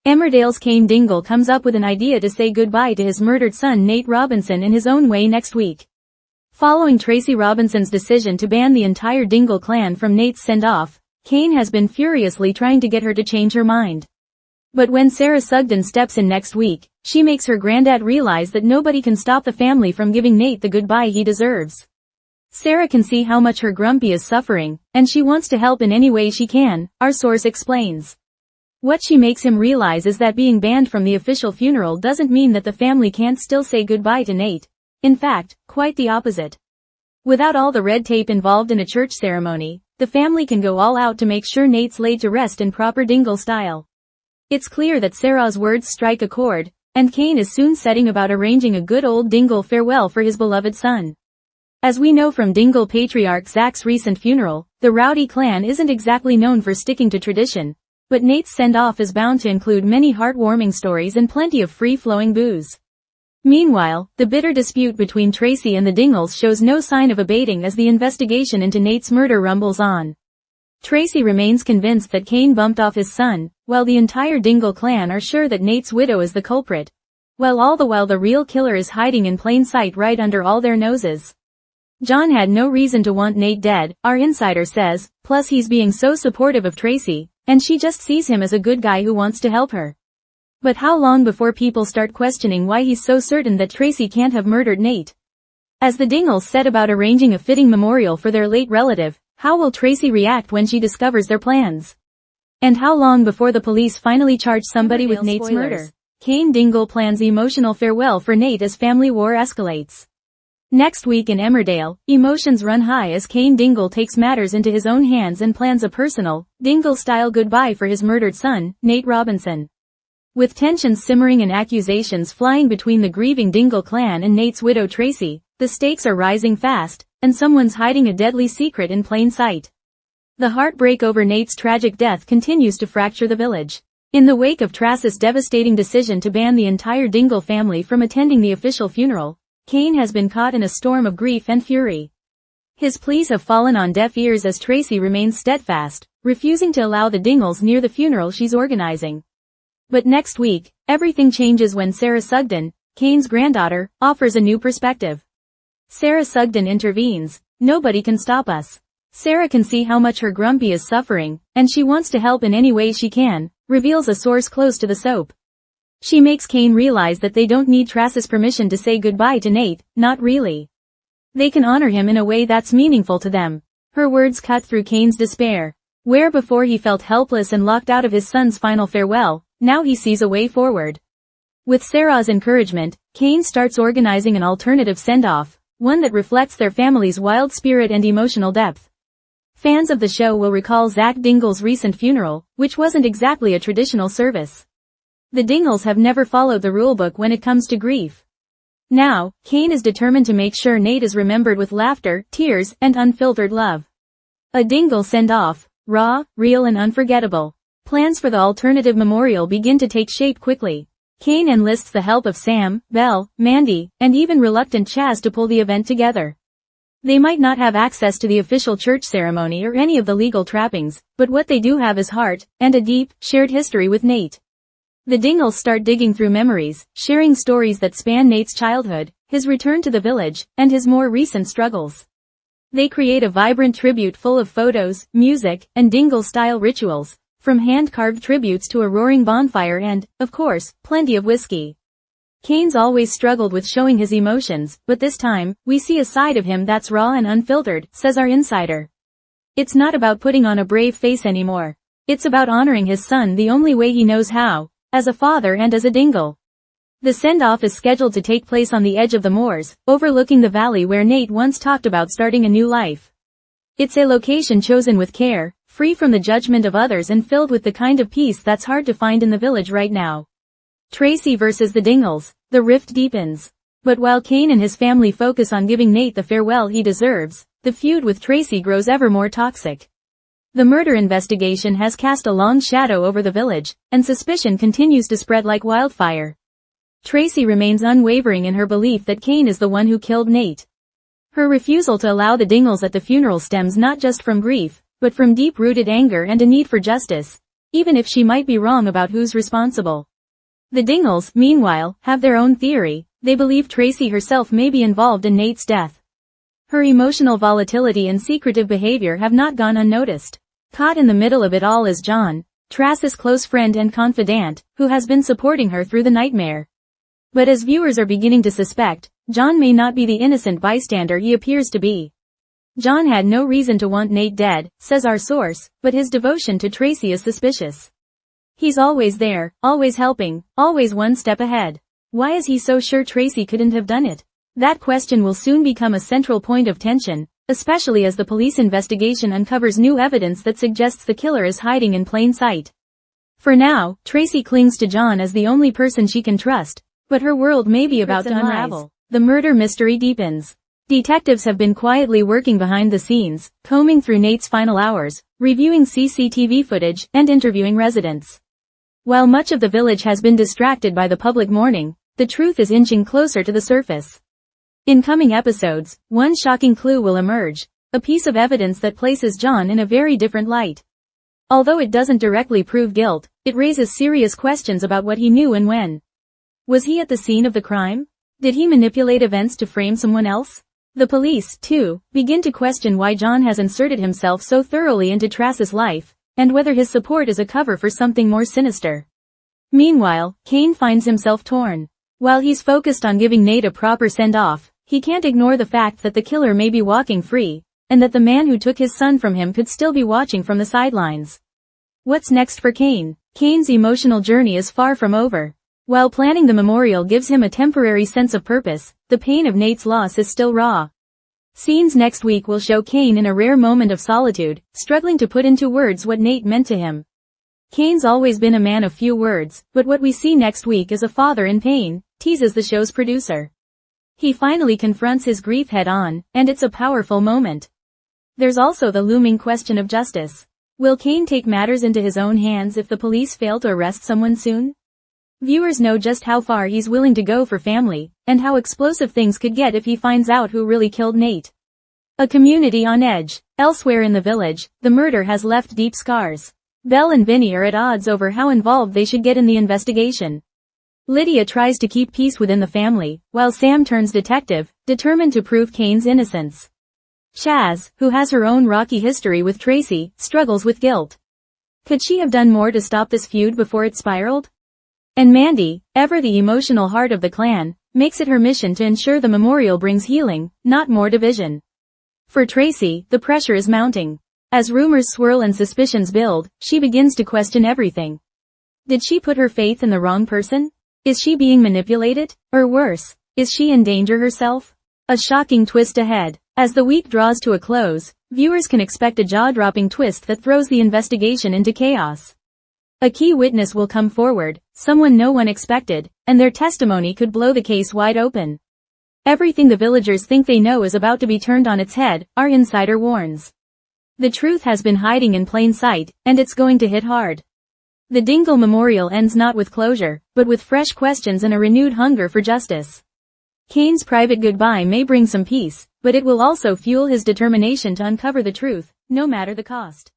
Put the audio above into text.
Emmerdale's Cain Dingle comes up with an idea to say goodbye to his murdered son Nate Robinson in his own way next week. Following Tracy Robinson's decision to ban the entire Dingle clan from Nate's send-off, Cain has been furiously trying to get her to change her mind. But when Sarah Sugden steps in next week, she makes her granddad realize that nobody can stop the family from giving Nate the goodbye he deserves. Sarah can see how much her grumpy is suffering, and she wants to help in any way she can, our source explains. What she makes him realize is that being banned from the official funeral doesn't mean that the family can't still say goodbye to Nate. In fact, quite the opposite. Without all the red tape involved in a church ceremony, the family can go all out to make sure Nate's laid to rest in proper Dingle style. It's clear that Sarah's words strike a chord, and Cain is soon setting about arranging a good old Dingle farewell for his beloved son. As we know from Dingle patriarch Zach's recent funeral, the Rowdy clan isn't exactly known for sticking to tradition, but Nate's send-off is bound to include many heartwarming stories and plenty of free-flowing booze. Meanwhile, the bitter dispute between Tracy and the Dingles shows no sign of abating as the investigation into Nate's murder rumbles on. Tracy remains convinced that Cain bumped off his son, while the entire Dingle clan are sure that Nate's widow is the culprit. While all the while the real killer is hiding in plain sight right under all their noses. John had no reason to want Nate dead, our insider says, plus he's being so supportive of Tracy, and she just sees him as a good guy who wants to help her. But how long before people start questioning why he's so certain that Tracy can't have murdered Nate? As the Dingles set about arranging a fitting memorial for their late relative, how will Tracy react when she discovers their plans? And how long before the police finally charge somebody with Nate's murder? Cain Dingle plans emotional farewell for Nate as family war escalates. Next week in Emmerdale, emotions run high as Cain Dingle takes matters into his own hands and plans a personal, Dingle-style goodbye for his murdered son, Nate Robinson. With tensions simmering and accusations flying between the grieving Dingle clan and Nate's widow Tracy, the stakes are rising fast, and someone's hiding a deadly secret in plain sight. The heartbreak over Nate's tragic death continues to fracture the village. In the wake of Tracy's devastating decision to ban the entire Dingle family from attending the official funeral, Cain has been caught in a storm of grief and fury. His pleas have fallen on deaf ears as Tracy remains steadfast, refusing to allow the Dingles near the funeral she's organizing. But next week, everything changes when Sarah Sugden, Cain's granddaughter, offers a new perspective. Sarah Sugden intervenes. Nobody can stop us. Sarah can see how much her grumpy is suffering, and she wants to help in any way she can, reveals a source close to the soap. She makes Cain realize that they don't need Tracy's permission to say goodbye to Nate, not really. They can honor him in a way that's meaningful to them. Her words cut through Cain's despair. Where before he felt helpless and locked out of his son's final farewell, now he sees a way forward. With Sarah's encouragement, Cain starts organizing an alternative send-off, one that reflects their family's wild spirit and emotional depth. Fans of the show will recall Zach Dingle's recent funeral, which wasn't exactly a traditional service. The Dingles have never followed the rulebook when it comes to grief. Now, Cain is determined to make sure Nate is remembered with laughter, tears, and unfiltered love. A Dingle send-off, raw, real and unforgettable. Plans for the alternative memorial begin to take shape quickly. Cain enlists the help of Sam, Belle, Mandy, and even reluctant Chaz to pull the event together. They might not have access to the official church ceremony or any of the legal trappings, but what they do have is heart, and a deep, shared history with Nate. The Dingles start digging through memories, sharing stories that span Nate's childhood, his return to the village, and his more recent struggles. They create a vibrant tribute full of photos, music, and Dingle-style rituals, from hand-carved tributes to a roaring bonfire and, of course, plenty of whiskey. Cain's always struggled with showing his emotions, but this time, we see a side of him that's raw and unfiltered, says our insider. It's not about putting on a brave face anymore. It's about honoring his son the only way he knows how, as a father and as a Dingle. The send-off is scheduled to take place on the edge of the moors, overlooking the valley where Nate once talked about starting a new life. It's a location chosen with care, free from the judgment of others and filled with the kind of peace that's hard to find in the village right now. Tracy versus the Dingles, the rift deepens. But while Cain and his family focus on giving Nate the farewell he deserves, the feud with Tracy grows ever more toxic. The murder investigation has cast a long shadow over the village, and suspicion continues to spread like wildfire. Tracy remains unwavering in her belief that Cain is the one who killed Nate. Her refusal to allow the Dingles at the funeral stems not just from grief, but from deep-rooted anger and a need for justice. even if she might be wrong about who's responsible. The Dingles, meanwhile, have their own theory. They believe Tracy herself may be involved in Nate's death. Her emotional volatility and secretive behavior have not gone unnoticed. Caught in the middle of it all is John, Tracy's close friend and confidant, who has been supporting her through the nightmare. But as viewers are beginning to suspect, John may not be the innocent bystander he appears to be. John had no reason to want Nate dead, says our source, but his devotion to Tracy is suspicious. He's always there, always helping, always one step ahead. Why is he so sure Tracy couldn't have done it? That question will soon become a central point of tension, especially as the police investigation uncovers new evidence that suggests the killer is hiding in plain sight. For now, Tracy clings to John as the only person she can trust, but her world may be about to unravel. The murder mystery deepens. Detectives have been quietly working behind the scenes, combing through Nate's final hours, reviewing CCTV footage, and interviewing residents. While much of the village has been distracted by the public mourning, the truth is inching closer to the surface. In coming episodes, one shocking clue will emerge, a piece of evidence that places John in a very different light. Although it doesn't directly prove guilt, it raises serious questions about what he knew and when. Was he at the scene of the crime? Did he manipulate events to frame someone else? The police, too, begin to question why John has inserted himself so thoroughly into Tracy's life, and whether his support is a cover for something more sinister. Meanwhile, Cain finds himself torn. While he's focused on giving Nate a proper send-off, he can't ignore the fact that the killer may be walking free, and that the man who took his son from him could still be watching from the sidelines. What's next for Cain? Cain's emotional journey is far from over. While planning the memorial gives him a temporary sense of purpose, the pain of Nate's loss is still raw. Scenes next week will show Cain in a rare moment of solitude, struggling to put into words what Nate meant to him. Cain's always been a man of few words, but what we see next week is a father in pain, teases the show's producer. He finally confronts his grief head-on, and it's a powerful moment. There's also the looming question of justice. Will Cain take matters into his own hands if the police fail to arrest someone soon? Viewers know just how far he's willing to go for family, and how explosive things could get if he finds out who really killed Nate. A community on edge. Elsewhere in the village, the murder has left deep scars. Belle and Vinny are at odds over how involved they should get in the investigation. Lydia tries to keep peace within the family, while Sam turns detective, determined to prove Cain's innocence. Chaz, who has her own rocky history with Tracy, struggles with guilt. Could she have done more to stop this feud before it spiraled? And Mandy, ever the emotional heart of the clan, makes it her mission to ensure the memorial brings healing, not more division. For Tracy, the pressure is mounting. As rumors swirl and suspicions build, she begins to question everything. Did she put her faith in the wrong person? Is she being manipulated? Or worse, is she in danger herself? A shocking twist ahead. As the week draws to a close, viewers can expect a jaw-dropping twist that throws the investigation into chaos. A key witness will come forward, someone no one expected, and their testimony could blow the case wide open. Everything the villagers think they know is about to be turned on its head, our insider warns. The truth has been hiding in plain sight, and it's going to hit hard. The Dingle memorial ends not with closure, but with fresh questions and a renewed hunger for justice. Cain's private goodbye may bring some peace, but it will also fuel his determination to uncover the truth, no matter the cost.